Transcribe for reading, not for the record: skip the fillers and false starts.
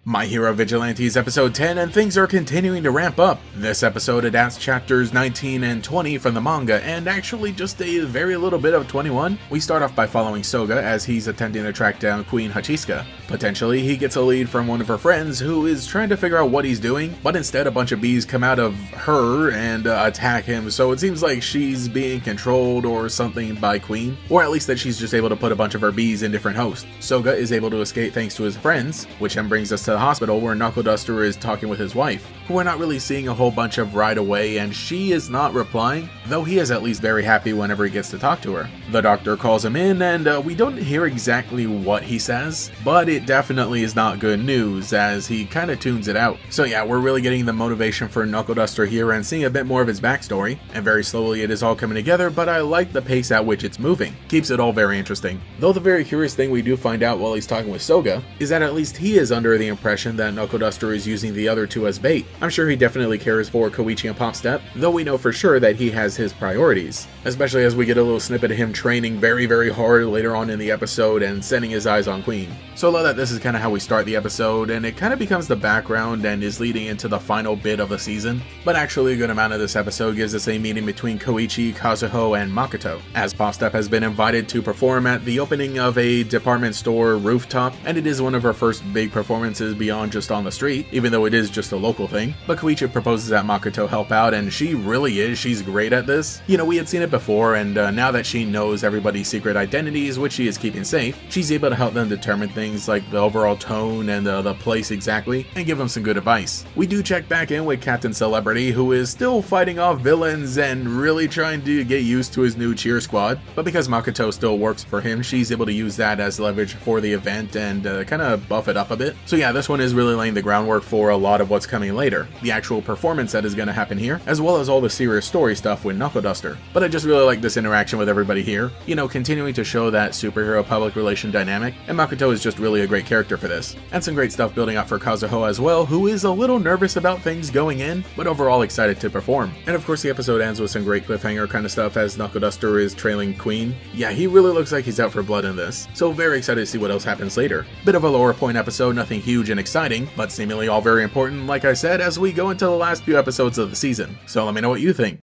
My Hero Vigilantes episode 10, and things are continuing to ramp up. This episode adapts chapters 19 and 20 from the manga, and actually just a very little bit of 21. We start off by following Soga as he's attempting to track down Queen Hachiska. Potentially, he gets a lead from one of her friends who is trying to figure out what he's doing, but instead a bunch of bees come out of her and attack him, so it seems like she's being controlled or something by Queen, or at least that she's just able to put a bunch of her bees in different hosts. Soga is able to escape thanks to his friends, which then brings us to the hospital where KNUCKLEDUSTER is talking with his wife, who we're not really seeing a whole bunch of right away, and she is not replying, though he is at least very happy whenever he gets to talk to her. The doctor calls him in, and we don't hear exactly what he says, but it definitely is not good news as he kind of tunes it out. So yeah, we're really getting the motivation for KNUCKLEDUSTER here and seeing a bit more of his backstory, and very slowly it is all coming together, but I like the pace at which it's moving. Keeps it all very interesting. Though the very curious thing we do find out while he's talking with Soga is that at least he is under the impression that KNUCKLEDUSTER is using the other two as bait. I'm sure he definitely cares for Koichi and Popstep, though we know for sure that he has his priorities, especially as we get a little snippet of him training very hard later on in the episode and setting his eyes on Queen. So I love that this is kind of how we start the episode, and it kind of becomes the background and is leading into the final bit of the season, but actually a good amount of this episode gives us a meeting between Koichi, Kazuho, and Makoto, as Popstep has been invited to perform at the opening of a department store rooftop, and it is one of her first big performances beyond just on the street, even though it is just a local thing. But Koichi proposes that Makoto help out, and she really is. She's great at this. You know, we had seen it before, and now that she knows everybody's secret identities, which she is keeping safe, she's able to help them determine things like the overall tone and the place exactly, and give them some good advice. We do check back in with Captain Celebrity, who is still fighting off villains and really trying to get used to his new cheer squad, but because Makoto still works for him, she's able to use that as leverage for the event and kind of buff it up a bit. So yeah, this one is really laying the groundwork for a lot of what's coming later, the actual performance that is going to happen here, as well as all the serious story stuff with KNUCKLEDUSTER. But I just really like this interaction with everybody here, you know, continuing to show that superhero public relation dynamic, and Makoto is just really a great character for this. And some great stuff building up for Kazuho as well, who is a little nervous about things going in, but overall excited to perform. And of course the episode ends with some great cliffhanger kind of stuff as KNUCKLEDUSTER is trailing Queen. Yeah, he really looks like he's out for blood in this, so very excited to see what else happens later. Bit of a lower point episode, nothing huge and exciting, but seemingly all very important, like I said, as we go into the last few episodes of the season. So let me know what you think.